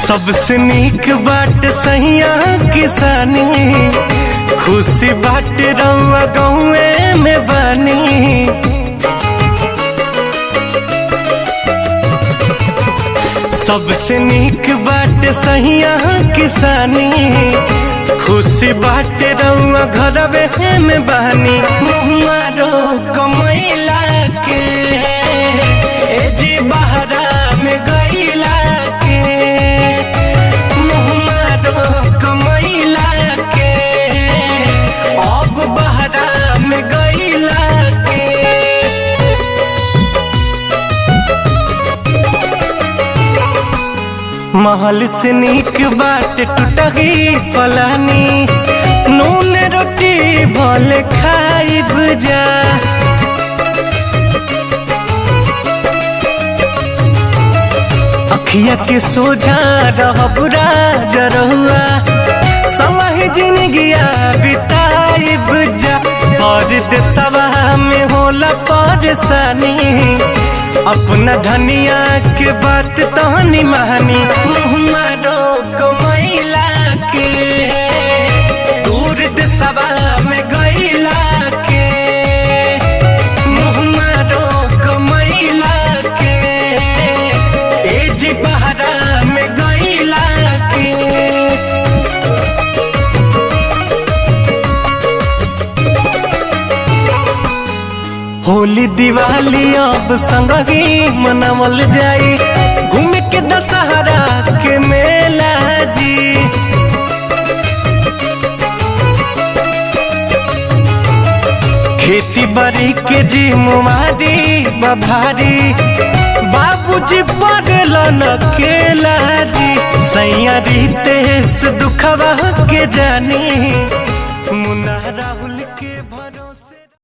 सबसे नीक बाट सहिया किसानी, खुशी बाट रउआ गौए में बानी। सबसे नीक बाट सहिया किसानी, खुशी बाट रउआ घरवे में बानी। मुहारो कमैला के ए जी बहरा में गईला के, मुहारो कमैला के अब बहरा में गईला के। महल से नीक बाट टूटही पलानी, नून रोटी भले खाइब जा। अखिया के सोझा रहब राजरहुआ, समय जिंदगिया बिताइब जा। और देशवा में होला परेशानी, अपना धनिया के बात तहनी महानी। मुहमारो कमैला के दूर देशवा में गईला के, मुहमारो कमैला के ए जी बहरा में गईला के। होली दिवाली अब संगही मनावल जाई, घूम के दशहरा के मेला जी। खेती बाड़ी के जी मुमारी बभारी, बाबूजी पड़लन अकेला जी। सैया रितेश दुखवा के जानी, मुन्ना राहुल के भरोसे।